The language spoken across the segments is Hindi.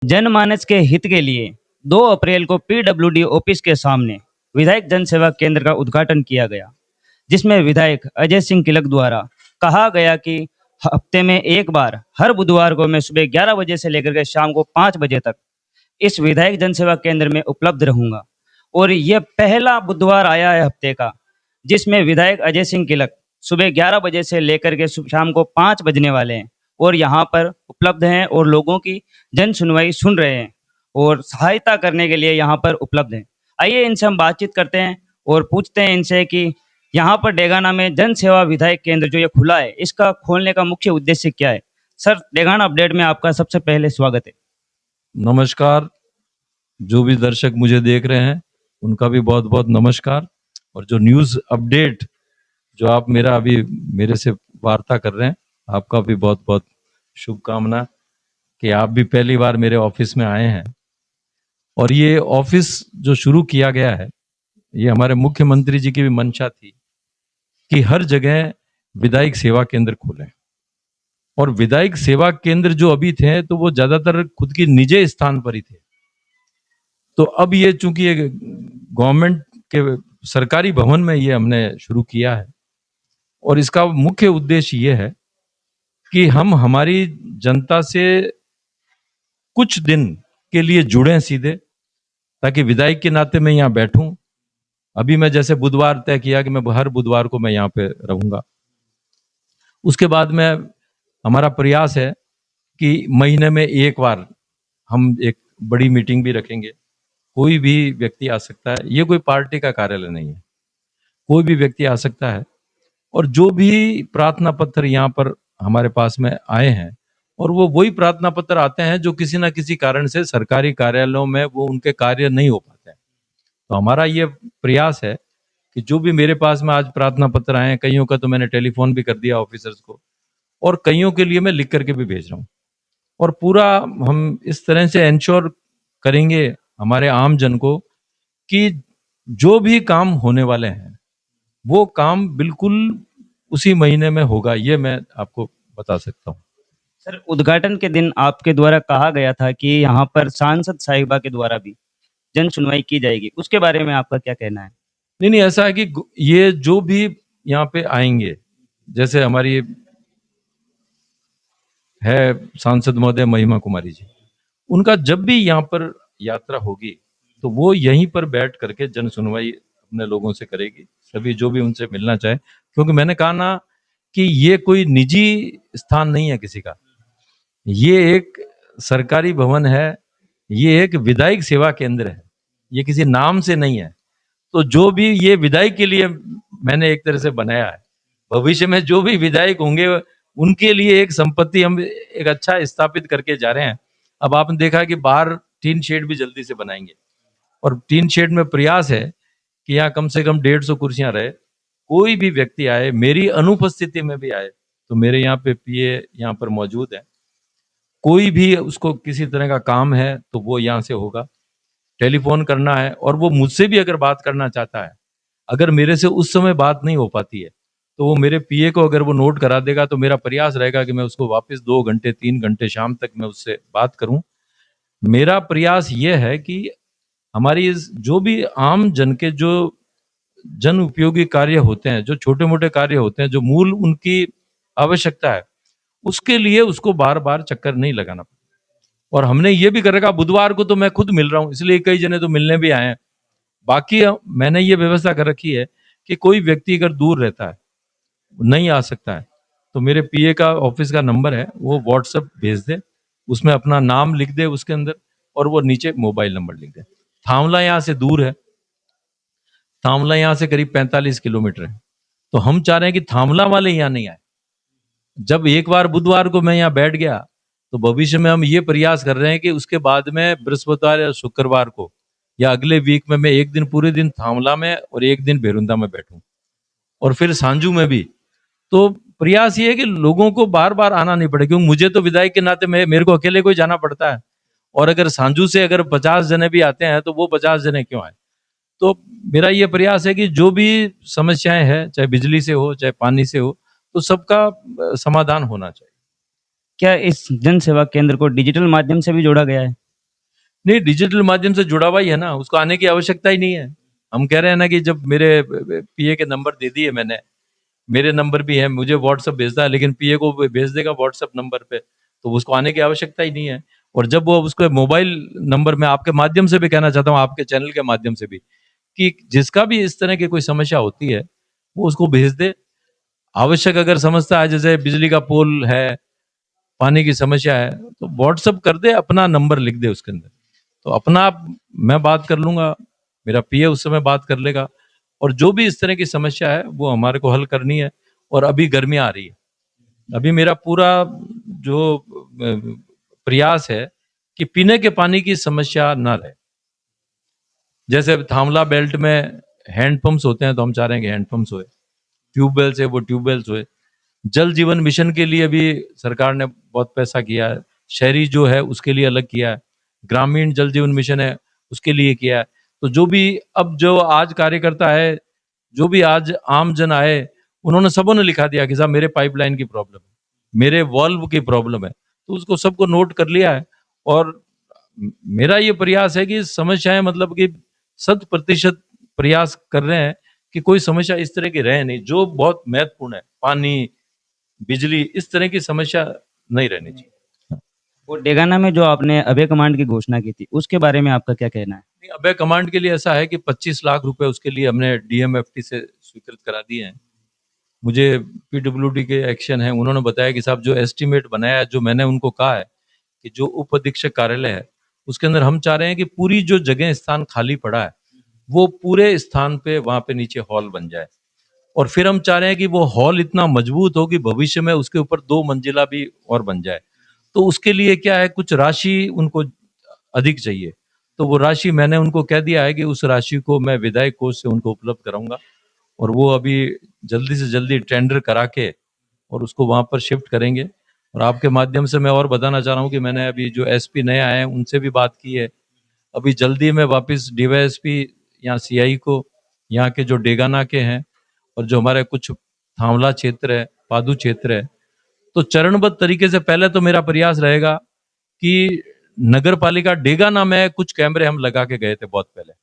जनमानस के हित के लिए 2 अप्रैल को पीडब्ल्यूडी ऑफिस के सामने विधायक जन सेवा केंद्र का उद्घाटन किया गया, जिसमें विधायक अजय सिंह किलक द्वारा कहा गया कि हफ्ते में एक बार हर बुधवार को मैं सुबह 11 बजे से लेकर के शाम को 5 बजे तक इस विधायक जन सेवा केंद्र में उपलब्ध रहूंगा। और यह पहला बुधवार आया है हफ्ते का, जिसमें विधायक अजय सिंह किलक सुबह 11 बजे से लेकर के शाम को 5 बजने वाले हैं और यहाँ पर उपलब्ध हैं और लोगों की जन सुनवाई सुन रहे हैं और सहायता करने के लिए यहाँ पर उपलब्ध हैं। आइए इनसे हम बातचीत करते हैं और पूछते हैं इनसे कि यहाँ पर डेगाना में जन सेवा विधायक केंद्र जो ये खुला है, इसका खोलने का मुख्य उद्देश्य क्या है। सर, डेगाना अपडेट में आपका सबसे पहले स्वागत है। नमस्कार। जो भी दर्शक मुझे देख रहे हैं उनका भी बहुत बहुत नमस्कार। और जो न्यूज़ अपडेट जो आप मेरे से वार्ता कर रहे हैं, आपका भी बहुत बहुत शुभकामना कि आप भी पहली बार मेरे ऑफिस में आए हैं। और ये ऑफिस जो शुरू किया गया है, ये हमारे मुख्यमंत्री जी की भी मंशा थी कि हर जगह विधायक सेवा केंद्र खोलें। और विधायक सेवा केंद्र जो अभी थे तो वो ज्यादातर खुद की निजी स्थान पर ही थे। तो अब ये चूंकि ये गवर्नमेंट के सरकारी भवन में ये हमने शुरू किया है और इसका मुख्य उद्देश्य ये है कि हम हमारी जनता से कुछ दिन के लिए जुड़ें सीधे, ताकि विधायक के नाते मैं यहाँ बैठूं। अभी मैं जैसे बुधवार तय किया कि मैं हर बुधवार को मैं यहाँ पे रहूंगा। उसके बाद में हमारा प्रयास है कि महीने में एक बार हम एक बड़ी मीटिंग भी रखेंगे। कोई भी व्यक्ति आ सकता है, ये कोई पार्टी का कार्यालय नहीं है, कोई भी व्यक्ति आ सकता है। और जो भी प्रार्थना पत्र यहाँ पर हमारे पास में आए हैं, और वो वही प्रार्थना पत्र आते हैं जो किसी ना किसी कारण से सरकारी कार्यालयों में वो उनके कार्य नहीं हो पाते हैं। तो हमारा ये प्रयास है कि जो भी मेरे पास में आज प्रार्थना पत्र आए हैं, कईयों का तो मैंने टेलीफोन भी कर दिया ऑफिसर्स को, और कईयों के लिए मैं लिख करके भी भेज रहा हूँ। और पूरा हम इस तरह से इंश्योर करेंगे हमारे आम जन को कि जो भी काम होने वाले हैं वो काम बिल्कुल उसी महीने में होगा, ये मैं आपको बता सकता हूँ। सर, उद्घाटन के दिन आपके द्वारा कहा गया था कि यहाँ पर सांसद साहिबा के द्वारा भी जन सुनवाई की जाएगी, उसके बारे में आपका क्या कहना है। नहीं, ऐसा है कि ये जो भी यहाँ पे आएंगे, जैसे हमारी है सांसद महोदय महिमा कुमारी जी, उनका जब भी यहाँ पर यात्रा होगी तो वो यहीं पर बैठ करके जन सुनवाई अपने लोगों से करेगी, सभी जो भी उनसे मिलना चाहे। क्योंकि मैंने कहा ना कि ये कोई निजी स्थान नहीं है किसी का, ये एक सरकारी भवन है, ये एक विधायक सेवा केंद्र है, ये किसी नाम से नहीं है। तो जो भी ये विधायक के लिए मैंने एक तरह से बनाया है, भविष्य में जो भी विधायक होंगे उनके लिए एक संपत्ति हम एक अच्छा स्थापित करके जा रहे हैं। अब आपने देखा कि बाहर टीन शेड भी जल्दी से बनाएंगे, और टीन शेड में प्रयास है कि यहाँ कम से कम 150 कुर्सियां रहे। कोई भी व्यक्ति आए, मेरी अनुपस्थिति में भी आए, तो मेरे यहाँ पे पीए यहाँ पर मौजूद है। कोई भी उसको किसी तरह का काम है तो वो यहाँ से होगा। टेलीफोन करना है, और वो मुझसे भी अगर बात करना चाहता है, अगर मेरे से उस समय बात नहीं हो पाती है तो वो मेरे पीए को अगर वो नोट करा देगा, तो मेरा प्रयास रहेगा कि मैं उसको वापस 2 घंटे 3 घंटे शाम तक मैं उससे बात करूं। मेरा प्रयास ये है कि हमारी जो भी आम जन के जो जन उपयोगी कार्य होते हैं, जो छोटे मोटे कार्य होते हैं, जो मूल उनकी आवश्यकता है, उसके लिए उसको बार बार चक्कर नहीं लगाना पड़ता। और हमने ये भी कर रखा, बुधवार को तो मैं खुद मिल रहा हूँ, इसलिए कई जने तो मिलने भी आए हैं। बाकी मैंने ये व्यवस्था कर रखी है कि कोई व्यक्ति अगर दूर रहता है, नहीं आ सकता है, तो मेरे पीए का ऑफिस का नंबर है, वो व्हाट्सएप भेज दे, उसमें अपना नाम लिख दे उसके अंदर, और वो नीचे मोबाइल नंबर लिख दे। थामला यहाँ से दूर है, थामला यहाँ से करीब 45 किलोमीटर है। तो हम चाह रहे हैं कि थामला वाले यहाँ नहीं आए। जब एक बार बुधवार को मैं यहाँ बैठ गया, तो भविष्य में हम ये प्रयास कर रहे हैं कि उसके बाद में बृहस्पतिवार या शुक्रवार को या अगले वीक में मैं एक दिन पूरे दिन थामला में और एक दिन भेरुंदा में बैठूं, और फिर सांजू में भी। तो प्रयास ये है कि लोगों को बार बार आना नहीं पड़े, क्योंकि मुझे तो विधायक के नाते मेरे को अकेले को ही जाना पड़ता है, और अगर सांजू से अगर 50 जने भी आते हैं तो वो 50 जने क्यों आए। तो मेरा ये प्रयास है कि जो भी समस्याएं हैं, चाहे बिजली से हो चाहे पानी से हो, तो सबका समाधान होना चाहिए। क्या इस जन सेवा केंद्र को डिजिटल माध्यम से भी जोड़ा गया है। नहीं, डिजिटल माध्यम से जुड़ा हुआ ही है ना, उसको आने की आवश्यकता ही नहीं है। हम कह रहे हैं ना कि जब मेरे पीए के नंबर दे दिए मैंने, मेरे नंबर भी है, मुझे व्हाट्सएप भेजता है, लेकिन पीए को भेज देगा व्हाट्सएप नंबर पे, तो उसको आने की आवश्यकता ही नहीं है। और जब वो उसको मोबाइल नंबर में आपके माध्यम से भी कहना चाहता हूँ, आपके चैनल के माध्यम से भी, कि जिसका भी इस तरह की कोई समस्या होती है वो उसको भेज दे। आवश्यक अगर समझता है, जैसे बिजली का पोल है, पानी की समस्या है, तो व्हाट्सएप कर दे, अपना नंबर लिख दे उसके अंदर, तो अपना मैं बात कर लूंगा, मेरा पीए उस समय बात कर लेगा। और जो भी इस तरह की समस्या है वो हमारे को हल करनी है। और अभी गर्मियां आ रही है, अभी मेरा पूरा जो प्रयास है कि पीने के पानी की समस्या ना रहे। जैसे थामला बेल्ट में हैंडपंप्स होते हैं, तो हम चाह रहे हैं कि हैंडपंप्स होए, ट्यूबवेल्स है वो ट्यूबवेल्स होए। जल जीवन मिशन के लिए भी सरकार ने बहुत पैसा किया है, शहरी जो है उसके लिए अलग किया है, ग्रामीण जल जीवन मिशन है उसके लिए किया है। तो जो भी अब जो आज कार्यकर्ता है, जो भी आज आम जन आए, उन्होंने सबों ने लिखा दिया कि साहब मेरे पाइपलाइन की प्रॉब्लम है, मेरे वॉल्व की प्रॉब्लम है, तो उसको सबको नोट कर लिया है। और मेरा ये प्रयास है कि समस्याएं, मतलब कि 100% प्रयास कर रहे हैं कि कोई समस्या इस तरह की रहे नहीं, जो बहुत महत्वपूर्ण है, पानी, बिजली, इस तरह की समस्या नहीं रहनी चाहिए। और डेगाना में जो आपने अभय कमांड की घोषणा की थी, उसके बारे में आपका क्या कहना है? नहीं, अभय कमांड के लिए ऐसा है कि 25 लाख रुपए उसके लिए हमने डीएमएफटी से स्वीकृत करा दिए हैं। मुझे पीडब्ल्यूडी के एक्शन है, उन्होंने बताया कि साहब जो एस्टीमेट बनाया है, जो मैंने उनको कहा है कि जो उप अधीक्षक कार्यालय है उसके अंदर हम चाह रहे हैं कि पूरी जो जगह स्थान खाली पड़ा है वो पूरे स्थान पे वहां पे नीचे हॉल बन जाए। और फिर हम चाह रहे हैं कि वो हॉल इतना मजबूत हो कि भविष्य में उसके ऊपर 2 मंजिला भी और बन जाए। तो उसके लिए क्या है, कुछ राशि उनको अधिक चाहिए, तो वो राशि मैंने उनको कह दिया है कि उस राशि को मैं विधायक कोष से उनको उपलब्ध कराऊंगा। और वो अभी जल्दी से जल्दी टेंडर करा के और उसको वहां पर शिफ्ट करेंगे। और आपके माध्यम से मैं और बताना चाह रहा हूँ कि मैंने अभी जो एसपी नए आए हैं उनसे भी बात की है। अभी जल्दी में वापस डीवाईएसपी या सीआई को, यहाँ के जो डेगाना के हैं और जो हमारे कुछ थांवला क्षेत्र है, पादू क्षेत्र है, तो चरणबद्ध तरीके से पहले तो मेरा प्रयास रहेगा कि नगर पालिका डेगाना में कुछ कैमरे हम लगा के गए थे बहुत पहले,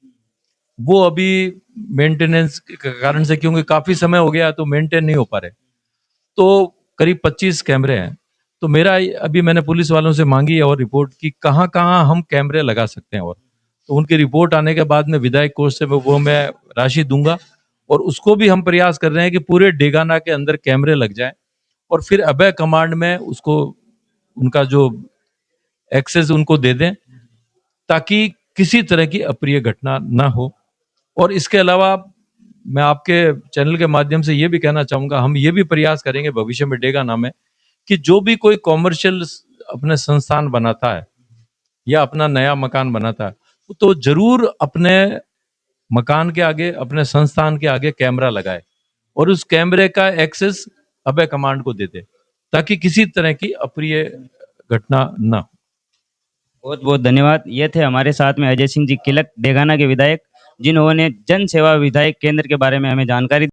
वो अभी मेंटेनेंस के कारण से, क्योंकि काफी समय हो गया तो मेंटेन नहीं हो पा रहे, तो करीब 25 कैमरे हैं। तो मेरा अभी मैंने पुलिस वालों से मांगी है और रिपोर्ट कि कहाँ कहाँ हम कैमरे लगा सकते हैं, और तो उनकी रिपोर्ट आने के बाद में विधायक कोष से वो मैं राशि दूंगा। और उसको भी हम प्रयास कर रहे हैं कि पूरे डेगाना के अंदर कैमरे लग जाएं और फिर अभय कमांड में उसको उनका जो एक्सेस उनको दे दें, ताकि किसी तरह की अप्रिय घटना ना हो। और इसके अलावा मैं आपके चैनल के माध्यम से ये भी कहना चाहूंगा, हम ये भी प्रयास करेंगे भविष्य में डेगाना में कि जो भी कोई कॉमर्शियल अपने संस्थान बनाता है या अपना नया मकान बनाता है, तो जरूर अपने मकान के आगे, अपने संस्थान के आगे कैमरा लगाए और उस कैमरे का एक्सेस अभय कमांड को दे दे, ताकि किसी तरह की अप्रिय घटना ना हो। बहुत बहुत धन्यवाद। ये थे हमारे साथ में अजय सिंह जी किलक, डेगाना के विधायक, जिन्होंने जन सेवा विधायक केंद्र के बारे में हमें जानकारी